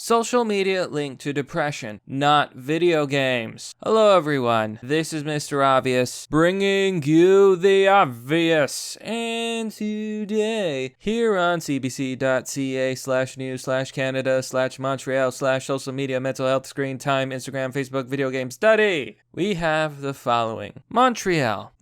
Social media linked to depression, not video games. Hello everyone, this is Mr. Obvious, bringing you the obvious. And today, here on cbc.ca/news/Canada/Montreal/social media, mental health, screen time, Instagram, Facebook, video game study, we have the following. Montreal.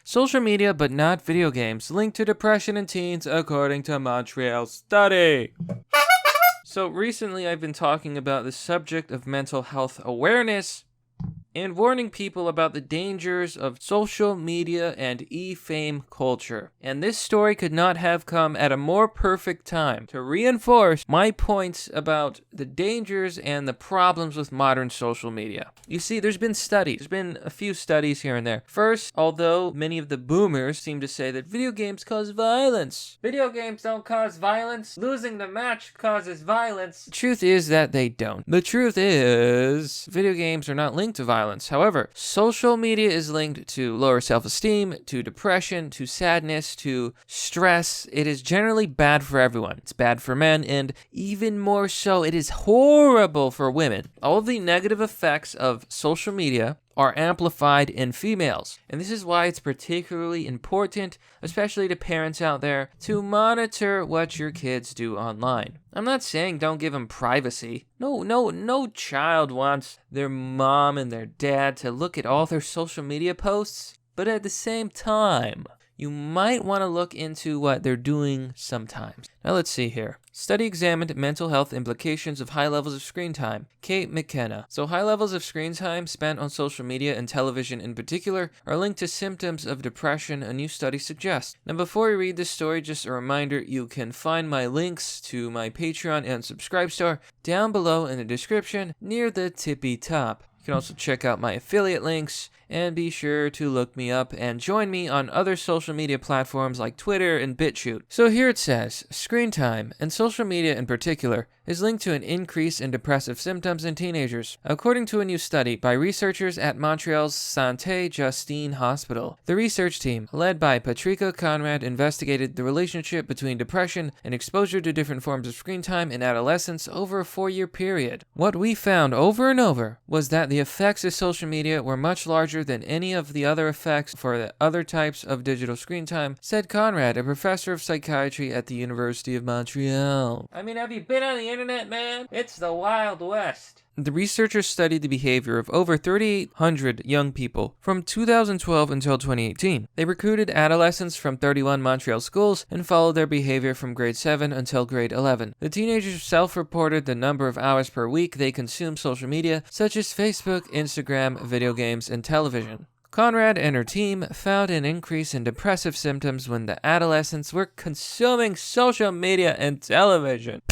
Social media but not video games linked to depression in teens according to Montreal study. So recently I've been talking about the subject of mental health awareness and warning people about the dangers of social media and e-fame culture. And this story could not have come at a more perfect time to reinforce my points about the dangers and the problems with modern social media. You see, there's been a few studies here and there. First, although many of the boomers seem to say that video games cause violence. Video games don't cause violence. Losing the match causes violence. The truth is that they don't. The truth is, video games are not linked to violence. However, social media is linked to lower self-esteem, to depression, to sadness, to stress. It is generally bad for everyone. It's bad for men, and even more so, it is horrible for women. All of the negative effects of social media are amplified in females. And this is why it's particularly important, especially to parents out there, to monitor what your kids do online. I'm not saying don't give them privacy. No child wants their mom and their dad to look at all their social media posts. But at the same time, you might want to look into what they're doing sometimes. Now let's see here. Study examined mental health implications of high levels of screen time. Kate McKenna. So high levels of screen time spent on social media and television in particular are linked to symptoms of depression, a new study suggests. Now before we read this story, just a reminder, you can find my links to my Patreon and Subscribe store down below in the description near the tippy top. You can also check out my affiliate links, and be sure to look me up and join me on other social media platforms like Twitter and BitChute. So here it says, screen time, and social media in particular, is linked to an increase in depressive symptoms in teenagers, according to a new study by researchers at Montreal's Sainte-Justine Hospital. The research team, led by Patricia Conrad, investigated the relationship between depression and exposure to different forms of screen time in adolescents over a 4-year period. What we found over and over was that the effects of social media were much larger than any of the other effects for the other types of digital screen time, said Conrad, a professor of psychiatry at the University of Montreal. I mean, have you been on the internet, man? It's the Wild West. The researchers studied the behavior of over 3,800 young people from 2012 until 2018. They recruited adolescents from 31 Montreal schools and followed their behavior from grade 7 until grade 11. The teenagers self-reported the number of hours per week they consumed social media, such as Facebook, Instagram, video games, and television. Conrad and her team found an increase in depressive symptoms when the adolescents were consuming social media and television.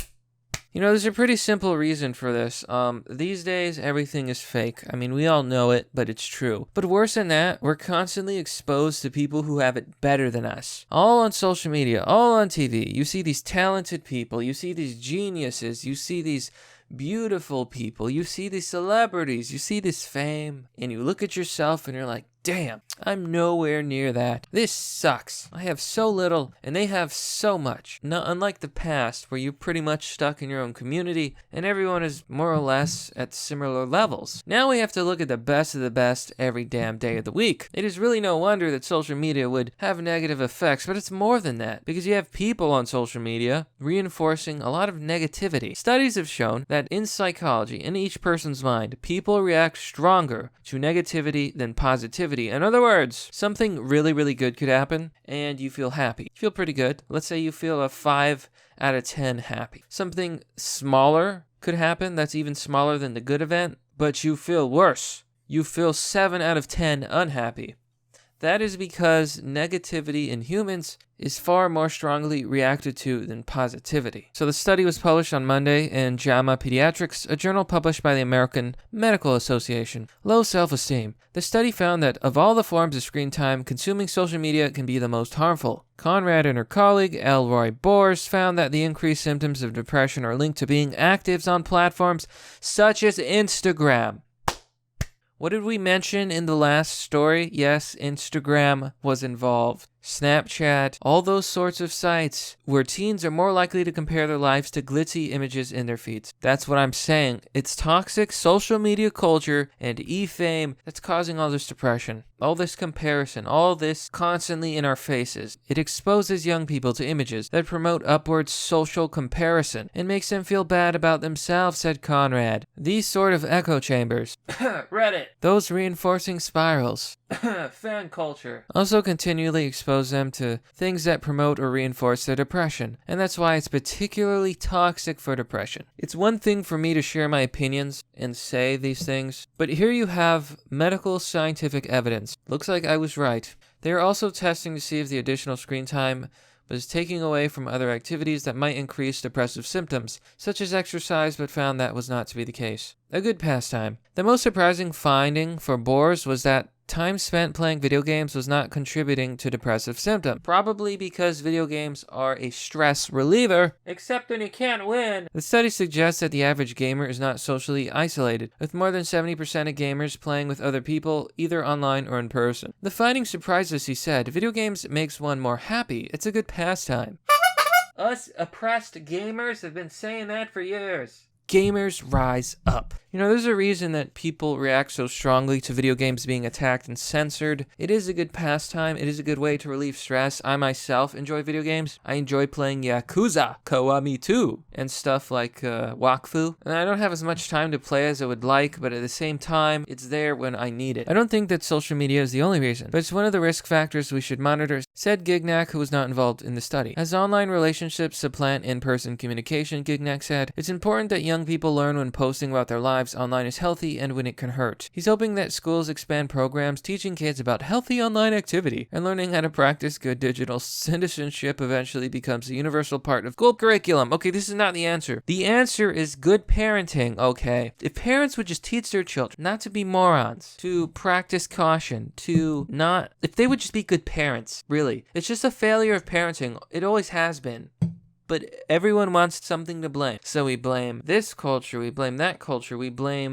You know, there's a pretty simple reason for this. These days, everything is fake. I mean, we all know it, but it's true. But worse than that, we're constantly exposed to people who have it better than us. All on social media, all on TV. You see these talented people. You see these geniuses. You see these beautiful people. You see these celebrities. You see this fame. And you look at yourself and you're like, damn, I'm nowhere near that. This sucks. I have so little, and they have so much. Not unlike the past, where you're pretty much stuck in your own community, and everyone is more or less at similar levels. Now we have to look at the best of the best every damn day of the week. It is really no wonder that social media would have negative effects, but it's more than that, because you have people on social media reinforcing a lot of negativity. Studies have shown that in psychology, in each person's mind, people react stronger to negativity than positivity. In other words, something really good could happen, and you feel happy. You feel pretty good. Let's say you feel a 5 out of 10 happy. Something smaller could happen that's even smaller than the good event, but you feel worse. You feel 7 out of 10 unhappy. That is because negativity in humans is far more strongly reacted to than positivity. So the study was published on Monday in JAMA Pediatrics, a journal published by the American Medical Association. Low self-esteem. The study found that of all the forms of screen time, consuming social media can be the most harmful. Conrad and her colleague, Elroy Bors, found that the increased symptoms of depression are linked to being actives on platforms such as Instagram. What did we mention in the last story? Yes, Instagram was involved. Snapchat, all those sorts of sites where teens are more likely to compare their lives to glitzy images in their feeds. That's what I'm saying. It's toxic social media culture and e-fame that's causing all this depression, all this comparison, all this constantly in our faces. It exposes young people to images that promote upward social comparison and makes them feel bad about themselves, said Conrad. These sort of echo chambers, Reddit, those reinforcing spirals, fan culture, also continually expose them to things that promote or reinforce their depression, and that's why it's particularly toxic for depression. It's one thing for me to share my opinions and say these things, but here you have medical scientific evidence. Looks like I was right. They are also testing to see if the additional screen time was taking away from other activities that might increase depressive symptoms, such as exercise, but found that was not to be the case. A good pastime. The most surprising finding for Boers was that time spent playing video games was not contributing to depressive symptoms. Probably because video games are a stress reliever, except when you can't win. The study suggests that the average gamer is not socially isolated, with more than 70% of gamers playing with other people, either online or in person. The finding surprised us, he said. Video games makes one more happy. It's a good pastime. Us oppressed gamers have been saying that for years. Gamers rise up. You know, there's a reason that people react so strongly to video games being attacked and censored. It is a good pastime. It is a good way to relieve stress. I myself enjoy video games. I enjoy playing Yakuza, Kiwami 2, and stuff like Wakfu. And I don't have as much time to play as I would like, but at the same time, it's there when I need it. I don't think that social media is the only reason, but it's one of the risk factors we should monitor, said Gignac, who was not involved in the study. As online relationships supplant in-person communication, Gignac said, it's important that young people learn when posting about their lives online is healthy and when it can hurt. He's hoping that schools expand programs teaching kids about healthy online activity, and learning how to practice good digital citizenship eventually becomes a universal part of school curriculum. Okay, this is not the answer. The answer is good parenting, okay? If parents would just teach their children not to be morons, to practice caution, if they would just be good parents, really. It's just a failure of parenting. It always has been. But everyone wants something to blame. So we blame this culture, we blame that culture, we blame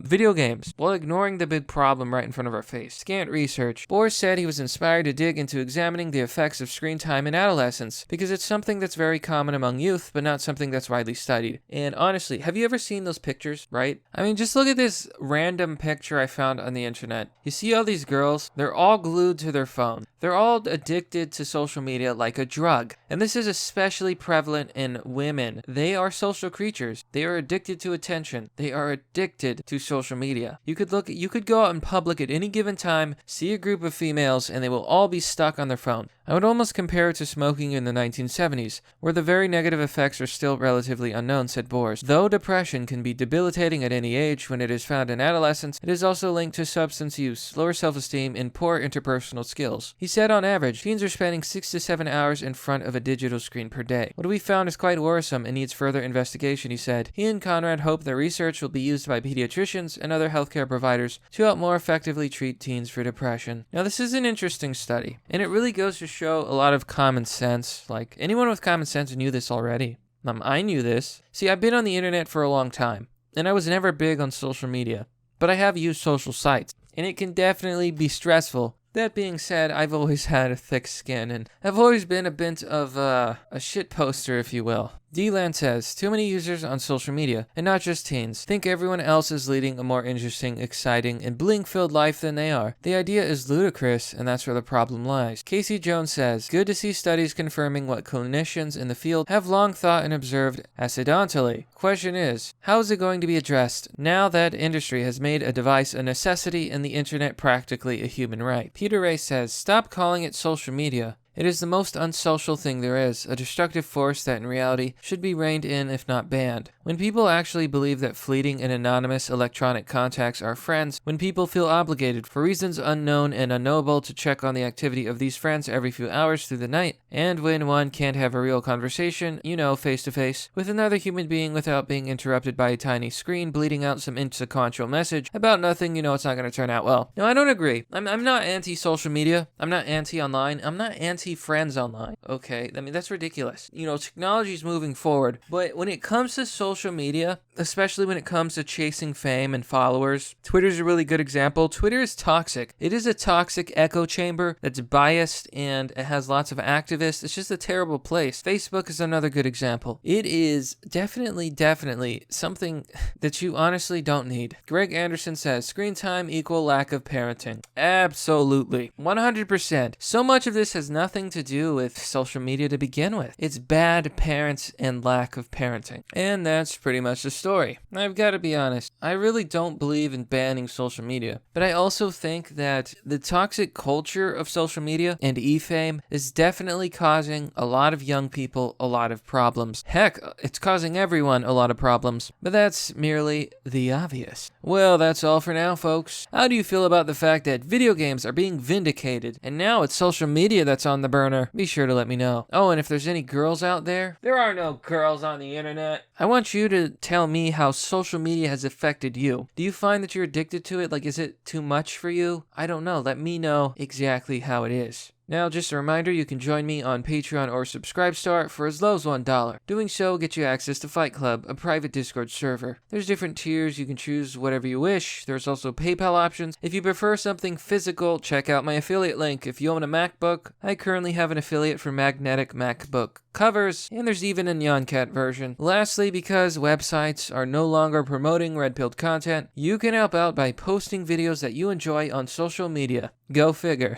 video games, while ignoring the big problem right in front of our face. Scant research. Bohr said he was inspired to dig into examining the effects of screen time in adolescence, because it's something that's very common among youth, but not something that's widely studied. And honestly, have you ever seen those pictures, right? I mean, just look at this random picture I found on the internet. You see all these girls? They're all glued to their phone. They're all addicted to social media like a drug. And this is especially prevalent in women. They are social creatures. They are addicted to attention. They are addicted to social media. You could go out in public at any given time, see a group of females, and they will all be stuck on their phone. I would almost compare it to smoking in the 1970s, where the very negative effects are still relatively unknown, said Boers. Though depression can be debilitating at any age, when it is found in adolescence, it is also linked to substance use, lower self-esteem, and poor interpersonal skills. He said on average, teens are spending 6 to 7 hours in front of a digital screen per day. What we found is quite worrisome and needs further investigation, he said. He and Conrad hope the research will be used by pediatricians and other healthcare providers to help more effectively treat teens for depression. Now, this is an interesting study, and it really goes to show a lot of common sense. Like, anyone with common sense knew this already. I knew this. See, I've been on the internet for a long time, and I was never big on social media, but I have used social sites, and it can definitely be stressful. That being said, I've always had a thick skin, and I've always been a bit of a shit poster, if you will. D-Land says, too many users on social media, and not just teens, think everyone else is leading a more interesting, exciting, and bling-filled life than they are. The idea is ludicrous, and that's where the problem lies. Casey Jones says, good to see studies confirming what clinicians in the field have long thought and observed accidentally. Question is, how is it going to be addressed now that industry has made a device a necessity and the internet practically a human right? Peter Ray says, stop calling it social media. It is the most unsocial thing there is, a destructive force that in reality should be reined in if not banned. When people actually believe that fleeting and anonymous electronic contacts are friends, when people feel obligated for reasons unknown and unknowable to check on the activity of these friends every few hours through the night, and when one can't have a real conversation, face to face, with another human being without being interrupted by a tiny screen bleeding out some inconsequential message about nothing, it's not going to turn out well. No, I don't agree. I'm not anti-social media. I'm not anti-online. I'm not anti-friends online. Okay, I mean, that's ridiculous. Technology's moving forward, but when it comes to social media, especially when it comes to chasing fame and followers. Twitter's a really good example. Twitter is toxic. It is a toxic echo chamber that's biased and it has lots of activists. It's just a terrible place. Facebook is another good example. It is definitely something that you honestly don't need. Greg Anderson says, screen time equal lack of parenting. Absolutely. 100%. So much of this has nothing to do with social media to begin with. It's bad parents and lack of parenting. And that's pretty much the story. I've got to be honest. I really don't believe in banning social media. But I also think that the toxic culture of social media and e-fame is definitely causing a lot of young people a lot of problems. Heck, it's causing everyone a lot of problems. But that's merely the obvious. Well, that's all for now, folks. How do you feel about the fact that video games are being vindicated and now it's social media that's on the burner? Be sure to let me know. Oh, and if there's any girls out there are no girls on the internet. I want you to tell me how social media has affected you. Do you find that you're addicted to it? Like, is it too much for you? I don't know. Let me know exactly how it is. Now, just a reminder, you can join me on Patreon or Subscribestar for as low as $1. Doing so gets you access to Fight Club, a private Discord server. There's different tiers, you can choose whatever you wish. There's also PayPal options. If you prefer something physical, check out my affiliate link. If you own a MacBook, I currently have an affiliate for magnetic MacBook covers, and there's even a NyanCat version. Lastly, because websites are no longer promoting red-pilled content, you can help out by posting videos that you enjoy on social media. Go figure.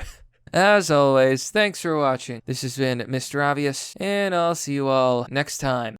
As always, thanks for watching. This has been Mr. Obvious, and I'll see you all next time.